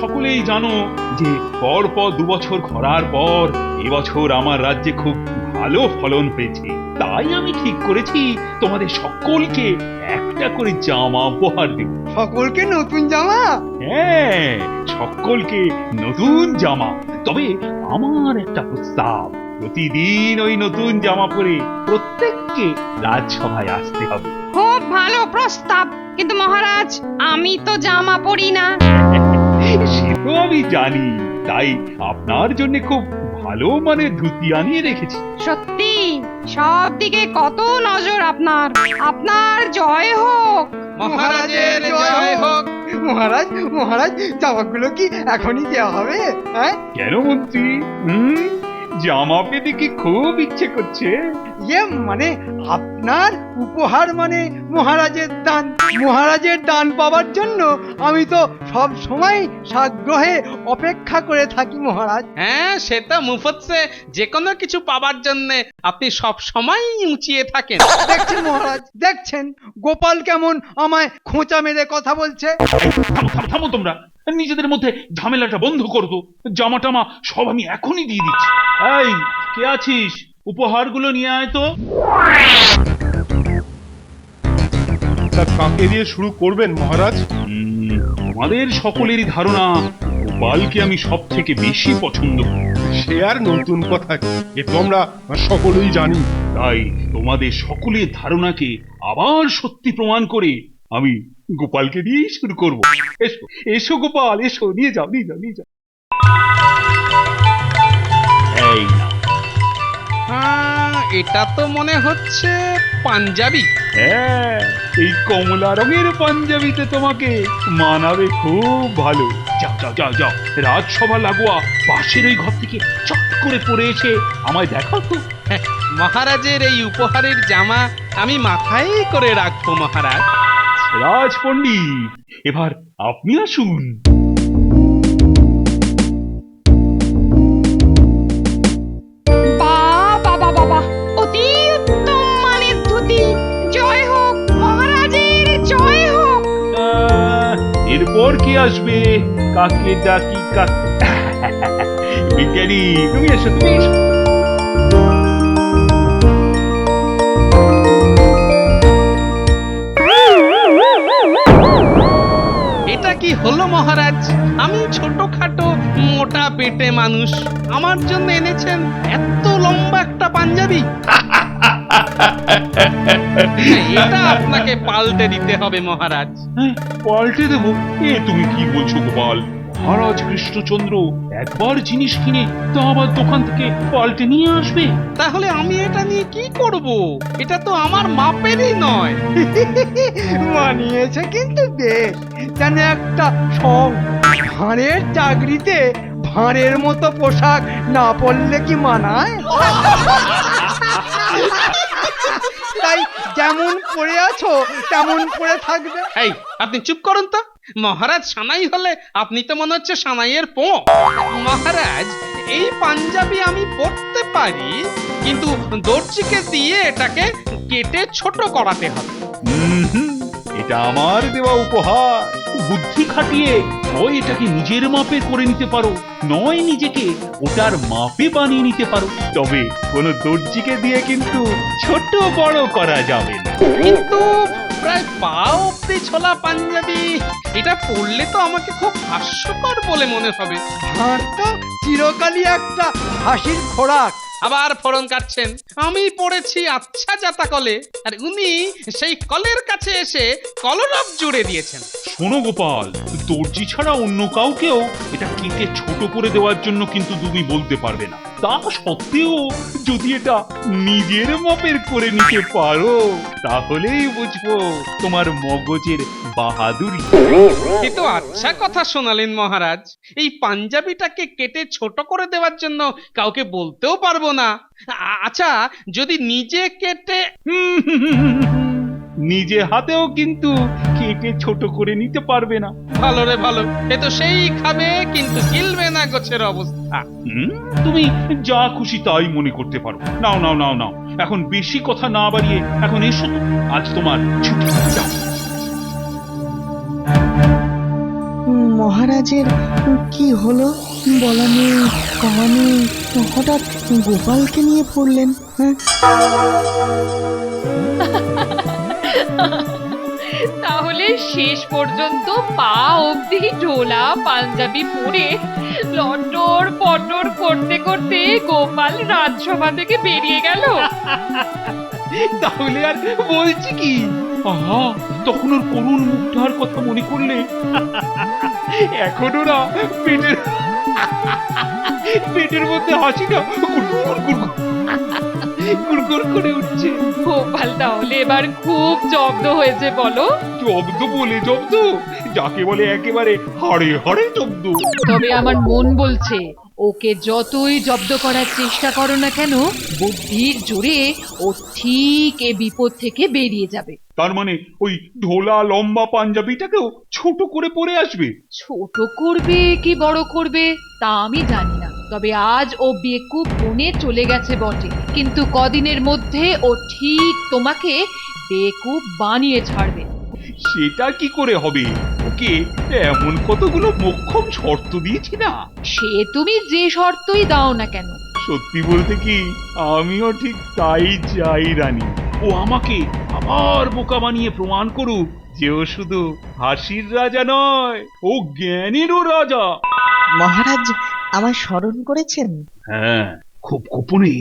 সকলেই জানো যে পরপর 2 বছর খরার পর এবছর আমার রাজ্যে খুব ভালো ফলন হয়েছে। তাই আমি ঠিক করেছি তোমাদের সকলকে একটা করে জামা উপহার দেব। সকলকে নতুন জামা? হ্যাঁ, সকলকে নতুন জামা। তবে আমার একটা প্রস্তাব, প্রতিদিন ওই নতুন জামা পরে প্রত্যেককে রাজসভায় আসতে হবে। খুব ভালো প্রস্তাব, কিন্তু মহারাজ আমি তো জামা পরি না। সে তো আমি জানি, তাই আপনার জন্য খুব ভালো মানের ধুতি আনিয়ে রেখেছি। সত্যি সব দিকে কত নজর আপনার। আপনার জয় হোক। মহারাজের জয় হোক। মহারাজ মহারাজ জামাগুলো কি এখনই দেওয়া হবে? হ্যাঁ, কেন মন্ত্রী, জামা পেতে কি খুব ইচ্ছে করছে? ইয়ে মানে আপনার উপহার মানে মহারাজের দান। মহারাজের দান পাওয়ার জন্য আমি তো সব সময় সাগ্রহে অপেক্ষা করে থাকি মহারাজ। হ্যাঁ, সেটা মুফতসে যে কোনো কিছু পাবার জন্য আপনি সব সময় উঁচিয়ে থাকেন। দেখছেন মহারাজ, দেখছেন গোপাল কেমন আমায় খোঁচা মেরে কথা বলছে। থামো থামো থামো তোমরা, নিজেদের মধ্যে ঝামেলাটা বন্ধ করো তো। জামা টামা সব আমি এখনই দিয়ে দিচ্ছি। এই, কে আছিস? উপহারগুলো নিয়ে আয় তো। তা কাকে দিয়ে শুরু করবেন মহারাজ? তোমাদের সকলেরই ধারণা গোপালকে আমি সব থেকে বেশি পছন্দ করি। সে আর নতুন কথা, এ তো আমরা সকলেই জানি। তাই তোমাদের সকলের ধারণাকে আবার সত্যি প্রমাণ করে আমি গোপালকে দিয়েই শুরু করব। এসো এসো গোপাল, এসো, নিয়ে যাও নিয়ে যাও নিয়ে যাও। এই নাও। এটা তো মনে হচ্ছে পাঞ্জাবি। হ্যাঁ, এই কমলা রঙের পাঞ্জাবিতে তোমাকে মানাবে খুব ভালো। যাও যাও যাও যাও, রাজসভা লাগোয়া পাশের ওই ঘর থেকে চট করে পরে এসে আমায় দেখাও তো। মহারাজের এই উপহারের জামা আমি মাথায় করে রাখবো মহারাজ। রাজ পণ্ডিত, এবার আপনি আসুন। বাবা বাবা বাবা, অতি উত্তম মানের ধুতি। জয় হোক মহারাজের, জয় হোক। এরপর কি আসবে? কাকে ডাকি বিজ্ঞানী, তুমি এসো তুমি এসো। এটা কি হলো মহারাজ? আমি ছোটখাটো মোটা পেটে মানুষ, আমার জন্য এনেছেন এত লম্বা একটা পাঞ্জাবি? এটা আপনাকে পাল্টে দিতে হবে মহারাজ। হ্যাঁ, পাল্টে দেবো? এ তুমি কি বলছো গোপাল? মহারাজ কৃষ্ণচন্দ্র একবার জিনিস কিনে তা আবার দোকান থেকে পাল্টে নিয়ে আসবে? তাহলে আমি এটা নিয়ে কি করব? এটা তো আমার মাপেরই নয়। মানিয়েছে কিন্তু বেশ, যেন একটা সব। ভাঁড়ের চাকরিতে ভাঁড়ের মতো পোশাক না পরলে কি মানায়? তাই যেমন পরে আছো তেমন পরে থাকবে। এই, আপনি চুপ করুন তো। মহারাজ সানাই হলে আপনি তো মনে হচ্ছে সানাইয়ের পো। মহারাজ, এই পাঞ্জাবি আমি পরতে পারি, কিন্তু দর্জিকে দিয়ে এটাকে কেটে ছোট করাতে হবে। এটা আমার দেওয়া উপহার। বুদ্ধি খাটিয়ে হয় এটাকে নিজের মাপে করে নিতে পারো, নয় নিজেকে ওটার মাপে বানিয়ে নিতে পারো। তবে কোনো দর্জিকে দিয়ে কিন্তু ছোট বড় করা যাবে না। কিন্তু প্রায় পা অব্দি ছোলা পাঞ্জাবি, এটা পরলে তো আমাকে খুব হাস্যকর বলে মনে হবে। ভাঁড় তো চিরকালই একটা হাসির খোরাক। আবার ফোড়ন কাটছেন। আমি পড়েছি আচ্ছা জাতা কলে, আর উনি সেই কলের কাছে এসে কলরব জুড়ে দিয়েছেন। শোনো গোপাল, দর্জি ছাড়া অন্য কাউকেও এটা কেটে ছোট করে দেওয়ার জন্য কিন্তু তুমি বলতে পারবে না। তা সত্ত্বেও যদি এটা নিজের মাপের করে নিতে পারো, তাহলেই বুঝবো তোমার মগজের বাহাদুরি। এ তো আচ্ছা কথা শোনালেন মহারাজ। এই পাঞ্জাবিটাকে কেটে ছোট করে দেওয়ার জন্য কাউকে বলতেও পারবো না। আচ্ছা, যদি নিজে কেটে নিজে হাতেও কিন্তু কেটে ছোট করে নিতে পারবে না। ভালো রে ভালো, এ তো সেই খাবে কিন্তু গিলবে না গোছের অবস্থা। তুমি যা খুশি তাই মনে করতে পারো। নাও নাও নাও নাও, এখন বেশি কথা না বাড়িয়ে এখন এসো তো, আজ তোমার ছুটি। যাও। মহারাজ মহারাজের কি হলো বলা নেই কওয়া নেই, হঠাৎ গোপালকে নিয়ে পড়লেন? হ্যাঁ, তাহলে শেষ পর্যন্ত পা অবধি ঢোলা পাঞ্জাবি পরে লটর পটর করতে করতে গোপাল রাজসভা থেকে বেরিয়ে গেল। তাহলে আর বলছি কি, আহা, তখন ওর করুণ মুখটার কথা মনে করলে এখন ওরা পেটের মধ্যে হাসিটা গুড়গুড় করে উঠছে। গোপাল তাহলে এবার খুব জব্দ হয়েছে বলো। জব্দ বলে জব্দ, যাকে বলে একেবারে হাড়ে হাড়ে জব্দ। তবে আমার মন বলছে ওকে যতই জব্দ করার চেষ্টা করো না কেন, বুদ্ধির জোরে ও ঠিক এ বিপদ থেকে বেরিয়ে যাবে। তার মানে ওই ঢোলা লম্বা পাঞ্জাবিটাকেও ছোট করে পরে আসবে? ছোট করবে কি বড় করবে তা আমি জানি না, তবে আজ ও বেকুব বনে চলে গেছে বটে, কিন্তু কদিনের মধ্যে ও ঠিক তোমাকে বেকুব বানিয়ে ছাড়বে। সেটা কি করে হবে? ওকে এমন কতগুলো মোক্ষম শর্ত দিয়েছি না। সে তুমি যে শর্তই দাও না কেন। সত্যি বলতে কি, আমিও ঠিক তাই চাই রানী। ও আমাকে আবার বোকা বানিয়ে প্রমাণ করুক যে ও শুধু হাসির রাজা নয়, ও জ্ঞানেরও রাজা। মহারাজ আমায় স্মরণ করেছেন? হ্যাঁ, খুব গোপনে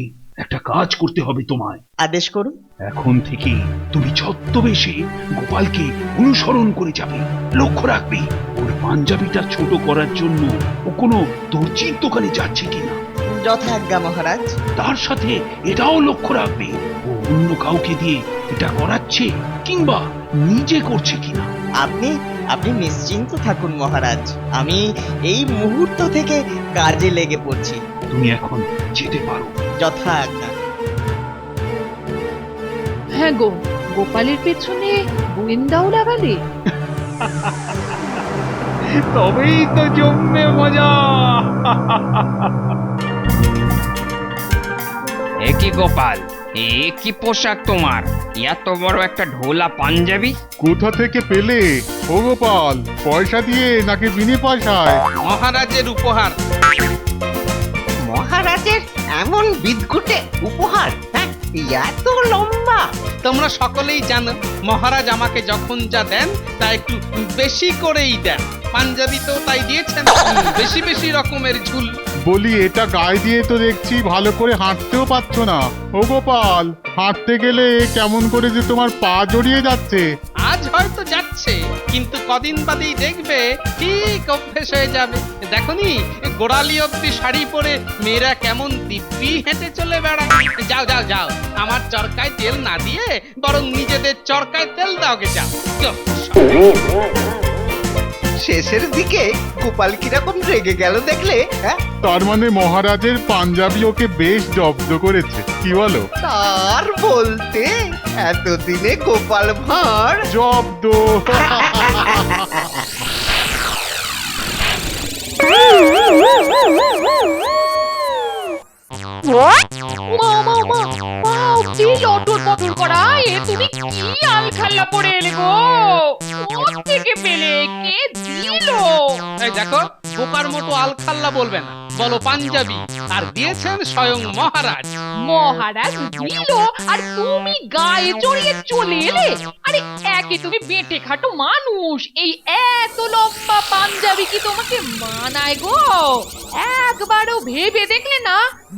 একটা কাজ করতে হবে তোমায়। আদেশ করুন। এখন থেকে তুমি ছদ্মবেশে গোপালকে অনুসরণ করে যাবে। লক্ষ্য রাখবে ওর পাঞ্জাবিটা ছোট করার জন্য ও কোনো দর্জির দোকানে যাচ্ছে কিনা। যথাজ্ঞা মহারাজ। তার সাথে এটাও লক্ষ্য রাখবে ও অন্য কাউকে দিয়ে এটা করাচ্ছে কিংবা নিজে করছে কিনা। আপনি আপনি নিশ্চিন্ত থাকুন মহারাজ, আমি এই মুহূর্ত থেকে কাজে লেগে পড়ছি। তুমি এখন যেতে পারো। যথাজ্ঞা। হ্যাঁ গো, গোপালের পেছনে গোয়েন্দাও লাগালে? তবেই তো জমবে মজা। এ কি গোপাল, এ কি পোশাক তোমার? এত বড় একটা ঢোলা পাঞ্জাবি কোথা থেকে পেলে ও গোপাল? পয়সা দিয়ে নাকি বিনে পয়সায়? মহারাজের উপহার। মহারাজের এমন বিদঘুটে উপহার, হ্যাঁ, এত লম্বা। তোমরা সকলেই জানো মহারাজ আমাকে যখন যা দেন তা একটু বেশি করেই দেন। পাঞ্জাবি তো তাই দিয়েছেন, বেশি বেশি রকমের ঝুল। বলি, এটা গায়ে দিয়ে তো দেখছি ভালো করে হাঁটতেও পারছো না। ও গোপাল, হাঁটতে গেলে কেমন করে যে তোমার পা জড়িয়ে যাচ্ছে। আজ হয়তো যাচ্ছে, কিন্তু কদিন বাদেই দেখবে ঠিক অভ্যেস হয়ে যাবে। দেখনি গোড়ালি অব্দি শাড়ি পরে মেয়েরা কেমন দিব্যি হেঁটে চলে বেড়ায়। যাও যাও যাও, আমার চরকায় তেল না দিয়ে বরং নিজেদের চরকায় তেল দাওগে, যাও। শেষের দিকে গোপাল কিরকম রেগে গেল দেখলে? হ্যাঁ, তার মানে মহারাজের পাঞ্জাবি ওকে বেশ জব্দ করেছে, কি বলো? তার বলতে এতদিনে গোপাল ভাঁড় জব্দ। লটর পটর করা, এ তুমি কি আলখাল্লা পড়ে এলে গো? থেকে পেলে, কে দিল? এই দেখো, বোকার মতো আলখাল্লা বলবে না, বলো পাঞ্জাবি। আর দিয়েছেন স্বয়ং মহারাজ। মহারাজ দিল আর তুমি গায়ে চড়িয়ে চলে এলে? আরে একে তুমি বেঁটে খাটো মানুষ, এই এত লম্বা পাঞ্জাবি কি তোমাকে মানায় গো? একবারও ভেবে দেখলে না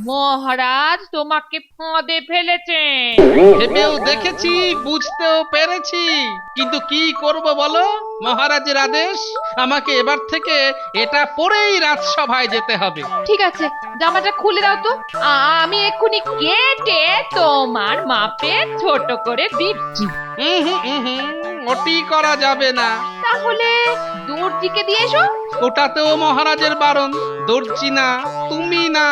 মহারাজ তোমাকে ফাঁদে ফেলেছেন? ভেবেও দেখেছি, বুঝতেও পেরেছি, কিন্তু কি করব বলো? মহারাজের আদেশ, আমাকে এবার থেকে এটা পরেই রাজসভায় যেতে হবে। ঠিক আছে, জামাটা খুলে দাও তো, আমি এক্ষুনি কেটে তোমার মাপে ছোট করে দিচ্ছি। ওটি করা যাবে না। তাহলে দর্জিকে দিয়ে এসো। ওটাতেও মহারাজের বারণ। দর্জি না, তুমি না,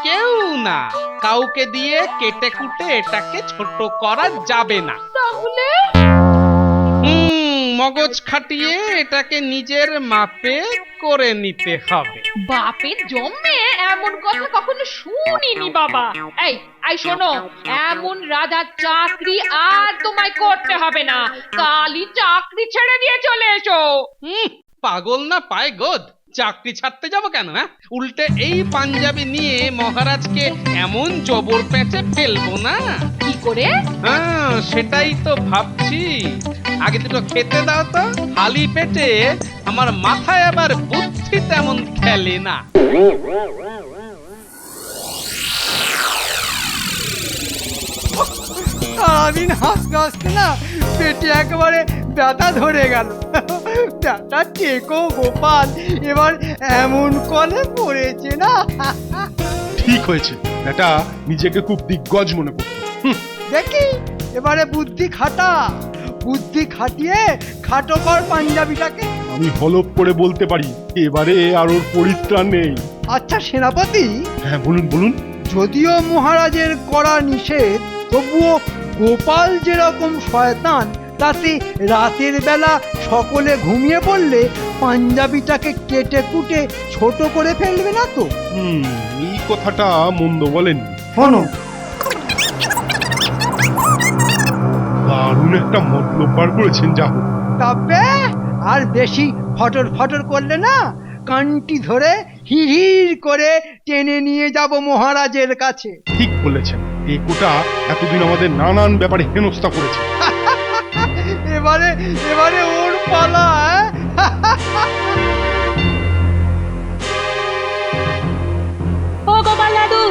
কেউ না, কাউকে দিয়ে কেটে কুটে এটাকে ছোট করা যাবে না। তাহলে মগজ খাটিয়ে এটাকে নিজের মাপে করে নিতে হবে। বাপের জন্মে এমন কথা কখনো শুনিনি বাবা। এই আই শোনো, এমন রাজার চাকরি আর তোমায় করতে হবে না, কালই চাকরি ছেড়ে দিয়ে চলে এসো। পাগল না পায় গোদ, চাকরি ছাড়তে যাব কেন? হ্যাঁ, উল্টে এই পাঞ্জাবি নিয়ে মহারাজকে এমন জবর পেঁচে ফেলবো না। কি করে? হ্যাঁ, সেটাই তো ভাবছি। আগে দুটো খেতে দাও তো। খালি পেটে আমার মাথায় আবার বুদ্ধি তেমন খেলে না। সারাদিন হাসতে হাসতে না পেটে একেবারে ব্যথা ধরে গেল। ব্যথা টেকো গোপাল, এবার এমন কলে পড়েছে না। ঠিক হয়েছে, এটা নিজেকে খুব দিগ্গজ মনে করতো। দেখি এবারে বুদ্ধি খাটা, বুদ্ধি খাটিয়ে খাটো কর পাঞ্জাবিটাকে। আমি হলপ করে বলতে পারি এবারে আর ওর পরিত্রাণ নেই। আচ্ছা সেনাপতি, হ্যাঁ বলুন বলুন। যদিও মহারাজের করা নিষেধ, তবুও গোপাল যেরকম শয়তান, তাতে রাতের বেলা সকলে ঘুমিয়ে পড়লে পাঞ্জাবিটাকে কেটে কুটে ছোট করে ফেলবে না তো? এই কথাটা মন্দ বলেন। শোনো, দারুণ একটা মতলব বার করেছেন, যা হোক। তবে আর বেশি ফটর ফটর করলে না কানটি ধরে হিড় করে টেনে নিয়ে যাব মহারাজের কাছে। ঠিক বলেছেন, এই কোটা এতদিন আমাদের নানান ব্যাপারে হেনস্থা করেছে। এবারে এবারে ওর পালা। ও গোপাল দাদু,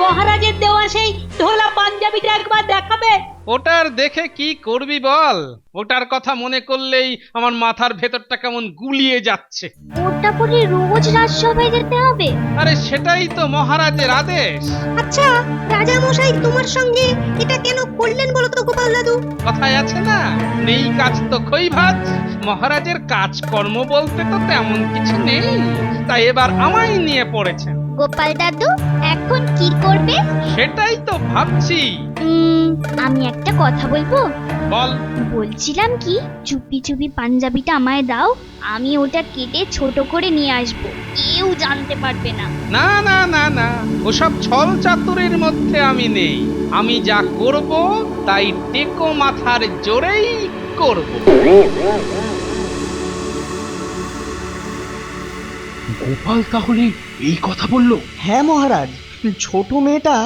মহারাজের দেওয়া সেই ঢোলা পাঞ্জাবিটা একবার দেখাবে? ওটার দেখে কি করবি বল? ওটার কথা মনে করলেই আমার মাথার ভেতরটা কেমন গুলিয়ে যাচ্ছে। ওটা পরে রোজ রাজসভায় যেতে হবে? আরে সেটাই তো মহারাজের আদেশ। আচ্ছা, রাজা মশাই তোমার সঙ্গে এটা কেন করলেন বলো তো গোপাল দাদু? কথায় আছে না, নেই কাজ তো খই ভাজ। মহারাজের কাজকর্ম বলতে তো তেমন কিছু নেই, তাই এবার আমায় নিয়ে পড়েছেন। গোপাল দাদু এখন কি করবে? সেটাই তো ভাবছি। আমি একটা কথা বলবো? বল। বলছিলাম কি, চুপি চুপি পাঞ্জাবিটা আমায় দাও, আমি ওটা কেটে ছোট করে নিয়ে আসবো, কেউ জানতে পারবে না। না না না না, ওসব ছল চাতুরির মধ্যে আমি নেই। আমি যা করব তাই টেকো মাথার জোরেই করব। গোপাল তাহলে এই কথা বললো? হ্যাঁ মহারাজ, ছোট মেয়েটা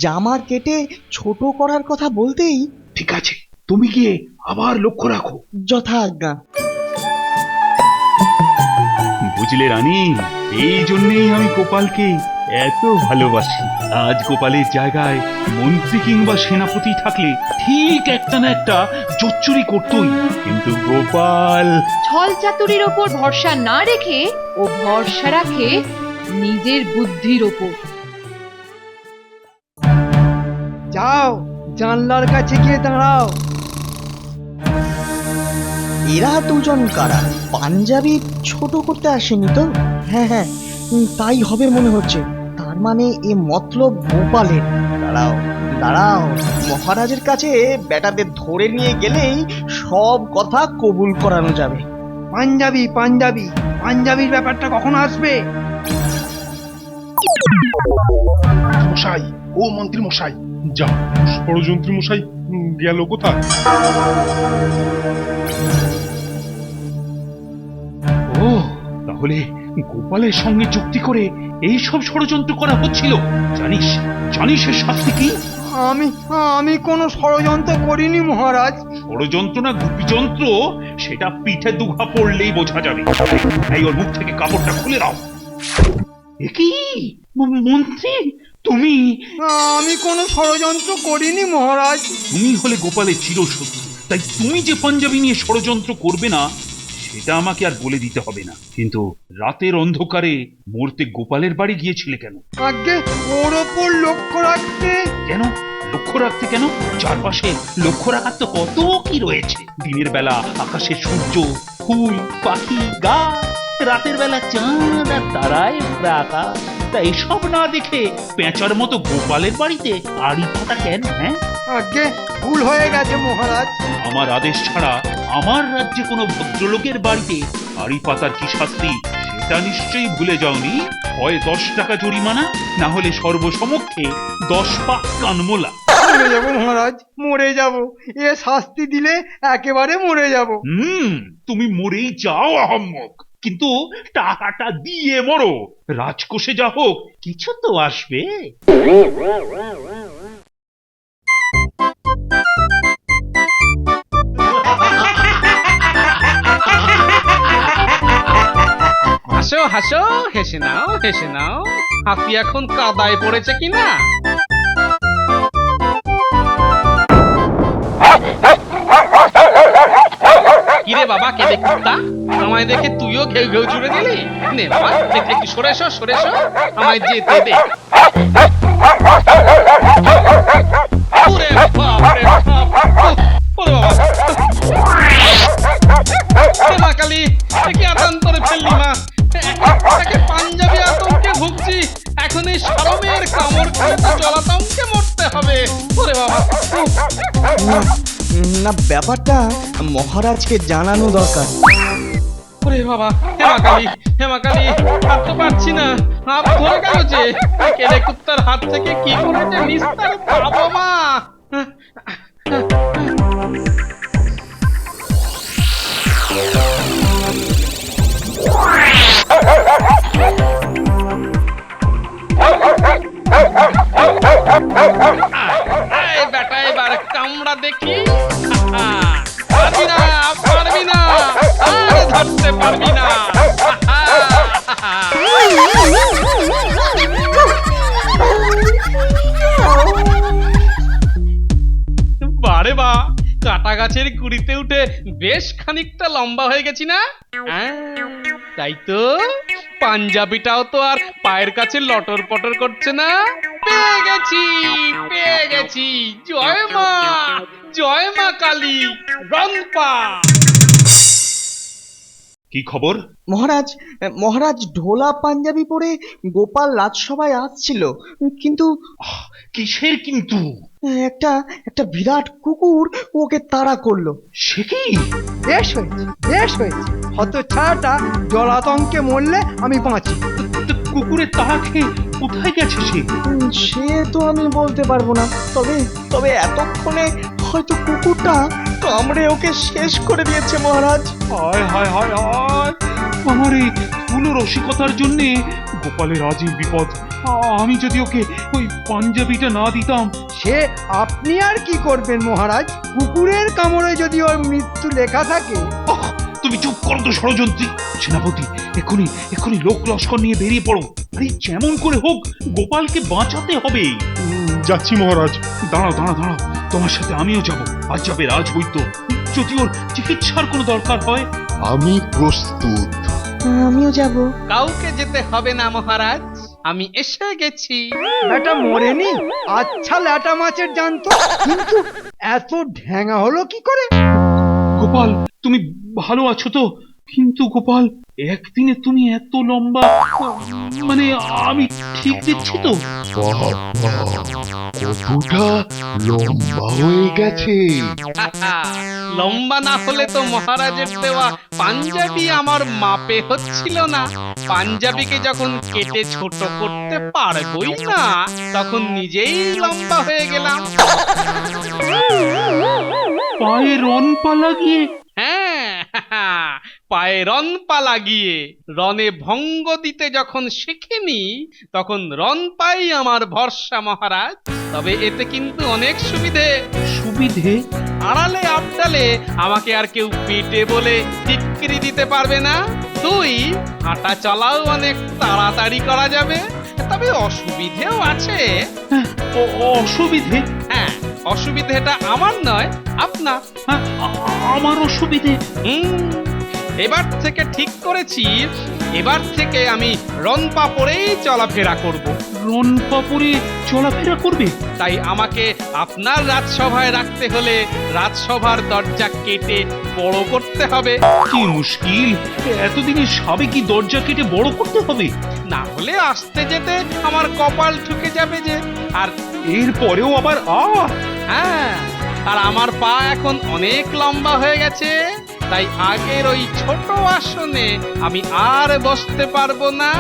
জামা কেটে ছোট করার কথা বলতেই। ঠিক আছে, তুমি গিয়ে আবার লক্ষ্য রাখো। যথা আজ্ঞা। বুঝলে রানী, এই জন্যেই আমি গোপালকে এত ভালোবাসি। আজ গোপালের জায়গায় মন্ত্রী কিংবা সেনাপতি থাকলে ঠিক একটা না একটা চচ্চড়ি করতই, কিন্তু গোপাল ছল চাতুরির ওপর ভরসা না রেখে ও ভরসা রাখে নিজের বুদ্ধির ওপর। যাও জানলার কাছে গিয়ে দাঁড়াও। এরা দুজন কারা? পাঞ্জাবি ছোট করতে আসেনি তো? হ্যাঁ হ্যাঁ, তাই হবে মনে হচ্ছে। তার মানে এ মতলব গোপালের। দাঁড়াও দাঁড়াও, মহারাজের কাছে বেটাদের ধরে নিয়ে গেলেই সব কথা কবুল করানো যাবে। পাঞ্জাবি পাঞ্জাবি পাঞ্জাবির ব্যাপারটা কখন আসবে? মশাই, ও মন্ত্রী মশাই, যা ষড়যন্ত্রী মশাই গেল কোথায়? ও তাহলে গোপালের সঙ্গে চুক্তি করে এই সব ষড়যন্ত্র করা হচ্ছিল। জানিস জানিস এর শাস্তি কি? আমি আমি কোনো ষড়যন্ত্র করিনি মহারাজ। ষড়যন্ত্র না গুপিযন্ত্র সেটা পিঠে দুঘা পড়লেই বোঝা যাবে। এই ওর মুখ থেকে কাপড়টা খুলে দাও। এ কি মন্ত্রী, তুমি? আমি কোনো ষড়যন্ত্র করিনি মহারাজ। তুমি হলে গোপালের চিরশত্রু, তাই তুমি যে পাঞ্জাবি নিয়ে ষড়যন্ত্র করবে না সেটা আমাকে আর বলে দিতে হবে না। কিন্তু রাতের অন্ধকারে মরতে গোপালের বাড়ি গিয়েছিলে কেন? আগে ওর ওপর লক্ষ্য রাখতে। কেন লক্ষ্য রাখতে কেন? চারপাশে লক্ষ্য রাখার তো কত কি রয়েছে। দিনের বেলা আকাশে সূর্য, ফুল, পাখি, গাছ, রাতের বেলা চাঁদ আর তারায় ভরা আকাশ। তা এসব না দেখে পেঁচার মতো গোপালের বাড়িতে আড়ি পাতা কেন? হ্যাঁ, আগে ভুল হয়ে গেছে মহারাজ। আমার আদেশ ছাড়া আমার রাজ্যে কোনো ভদ্রলোকের বাড়িতে আড়ি পাতার কি শাস্তি সেটা নিশ্চয়ই ভুলে যাওনি। হয় 10 টাকা জরিমানা, না হলে সর্বসমক্ষে 10 পা কানমোলা। মরে যাবো মহারাজ, মরে যাব। এ শাস্তি দিলে একেবারে মরে যাব। তুমি মরেই যাও আহাম্মক। কিন্তু টাকাটা দিয়ে মরো। রাজকোষে যা হোক কিছু তো আসবে। হাসো হাসো, হেসে নাও হেসে নাও। হাতি এখন কাদায় পড়েছে কিনা। কিরে বাবা, কেঁদে কুত্তা, আমায় দেখে তুইও ঘেউ ঘেউ জুড়ে দিলি? নে বাবা, একটু সরে এসো সরে এসো, আমায় যেতে দে। ওরে বাপ রে বাপ, ওরে বাবা, এ মা কালী, একে আতান্তরে ফেললি মা। একে পাঞ্জাবি আতঙ্কে ভুগছি, এখন এই শরমের কামড় খেলে তো জলাতঙ্কে মরতে হবে। ওরে বাবা, না না, ব্যাপারটা মহারাজকে জানানো দরকার। ওরে বাবা, হেমা কালী হেমা কালী, আর তো পারছি না, হাত ধরে গেল যে। কেলে কুত্তার হাত থেকে কি করে যে নিস্তার পাবো মা। এই বেটা, এবার কামড়া দেখি। পারবি না পারবি না, আর ধরতে পারবি না। বারে বা, কাটা গাছের কুড়িতে উঠে বেশ খানিকটা লম্বা হয়ে গেছি না? তাই তো, পাঞ্জাবিটাও তো আর পায়ের কাছে লটর পটর করছে না। পেয়ে গেছি পেয়ে গেছি। জয় মা কালী, রংপা। কি খবর? মহারাজ, মহারাজ ঢোলা পাঞ্জাবি পরে গোপাল রাজসভায় আসছিল, কিন্তু কিসের কিন্তু? একটা একটা বিরাট কুকুর ওকে তাড়া করলো। সে কি? বেশ হয়েছে বেশ হয়েছে, হতচ্ছাড়াটা জলাতঙ্কে মরলে আমি বাঁচি। তো কুকুরের তাড়া খেয়ে কোথায় গেছে সে? সে তো আমি বলতে পারবো না, তবে তবে এতক্ষণে হয়তো কুকুরটা কামড়ে ওকে শেষ করে দিয়েছে মহারাজ। হায় হায় হায় হায়, আমার এই ফুল রসিকতার জন্যে গোপালের আজই বিপদ। আমি যদি ওকে ওই পাঞ্জাবিটা না দিতাম। সে আপনি আর কি করবেন মহারাজ, কুকুরের কামড়ে যদি ওর মৃত্যু লেখা থাকে। তুমি চুপ করো তো ষড়যন্ত্রী। সেনাপতি, এক্ষুনি এক্ষুনি লোক লস্কর নিয়ে বেরিয়ে পড়ো। আরে যেমন করে হোক গোপালকে বাঁচাতে হবে। যাচ্ছি মহারাজ। দাঁড়াও দাঁড়াও দাঁড়াও, তোমার সাথে আমিও যাব। আজ যাবে রাজবৈদ্য, যদি ওর চিকিৎসার কোনো দরকার হয়। আমি প্রস্তুত। আমিও যাব। কাউকে যেতে হবে না মহারাজ, আমি এসে গেছি। এটা মরেনি? আচ্ছা ল্যাটা মাছের জানতো, কিন্তু এত ঢ্যাঙা হলো কি করে? গোপাল, তুমি ভালো আছো তো? কিন্তু গোপাল, একদিনে তুমি এত লম্বা, মানে আমি ঠিক দেখছি তো? কতটা লম্বা হয়ে গেছে। লম্বা না হলে তো মহারাজের দেওয়া পাঞ্জাবি আমার মাপে হচ্ছিল না। পাঞ্জাবিকে যখন কেটে ছোট করতে পারবই না, তখন নিজেই লম্বা হয়ে গেলাম। পায়ে রন পা লাগিয়ে? হ্যাঁ, পায়ে রন পা লাগিয়ে। রনে ভঙ্গ দিতে যখন শিখিনি, তখন রন পাই আমার ভরসা মহারাজ। তবে এতে কিন্তু অনেক সুবিধে। সুবিধে? আড়ালে আবডালে আমাকে আর কেউ পেটে বলে টিক্কিরি দিতে পারবে না। দুই, হাঁটা চলাও অনেক তাড়াতাড়ি করা যাবে। তবে অসুবিধেও আছে। অসুবিধে? হ্যাঁ, অসুবিধেটা আমার নয়, আপনার। আমার অসুবিধে? এবার থেকে ঠিক করেছি, এবার থেকে আমি রনপা পরেই চলাফেরা করব। রনপা পরে চলাফেরা করবে? তাই আমাকে আপনার রাজসভায় রাখতে হলে রাজসভার দরজা কেটে বড় করতে হবে। কি মুশকিল, এতদিনে সাবেকি দরজা কেটে বড় করতে হবে? না হলে আসতে যেতে আমার কপাল ঠুকে যাবে যে। আর এর পরেও আবার হ্যাঁ, আর আমার পা এখন অনেক লম্বা হয়ে গেছে, তাই আগের ওই ছোট আসনে আমি আর বসতে পারবো না।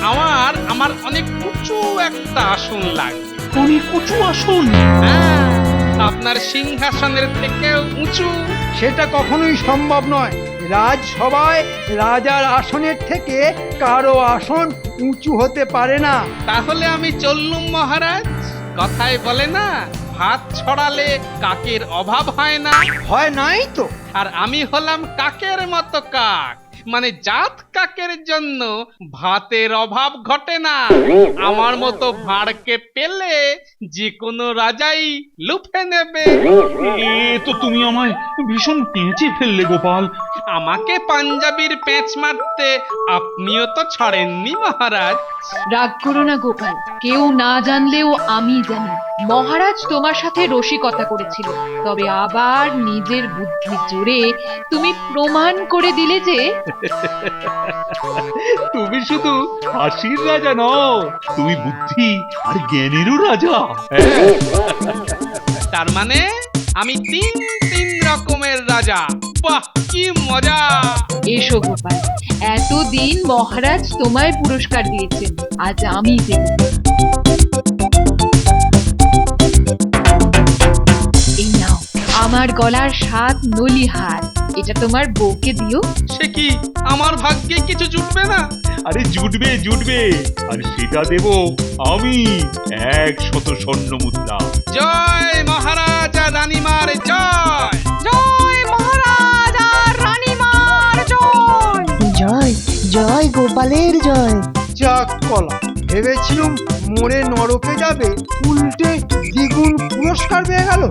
আমার আমার অনেক উঁচু একটা আসন লাগবে। অনেক উঁচু আসন? হ্যাঁ, আপনার সিংহাসনের থেকেও উঁচু। সেটা কখনোই সম্ভব নয়। রাজসভায় রাজার আসনের থেকে কারো আসন উঁচু হতে পারে না। তাহলে আমি চললুম মহারাজ। কথায় বলে না, ভাত ছড়ালে কাকের অভাব হয় না। হয় নাই তো। আর আমি হলাম কাকের মতো কাক, মানে জাত কাকের জন্য ভাতের অভাব ঘটে না। আমার মতো ভাঁড়কে পেলে যে কোনো রাজাই লুফে নেবে। এ তো তুমি আমায় ভীষণ পেঁচে ফেললে গোপাল। আমাকে পাঞ্জাবির পেঁচ মারতে আপনিও তো ছাড়েননি মহারাজ। রাগ করো না গোপাল, কেউ না জানলেও আমি জানি মহারাজ তোমার সাথে রসিকতা করেছিল, তবে আবার নিজের বুদ্ধির জোরে তুমি প্রমাণ করে দিলে যে তুমি শুধু হাসির রাজা নও, তুমি বুদ্ধি আর জ্ঞানেরও রাজা। তার মানে আমি তিন তিন রকমের রাজা। বাহ, কি মজা! এসো গোপাল, এতদিন মহারাজ তোমায় পুরস্কার দিয়েছেন, আজ আমি দেব। এই নাও আমার গলার 7 নলি হার, এটা তোমার বউকে দিও। সে কি, আমার ভাগ্যে কিছু জুটবে না? আরে জুটবে জুটবে, আর সেটা দেব আমি 100 স্বর্ণ মুদ্রা। জয় মহারাজ আর রানীমার জয়! জয় জয় গোপালের জয়। যাক কলা, ভেবেছিলুম মোড়ে নরকে যাবে, উল্টে দ্বিগুণ পুরস্কার পেয়ে গেল।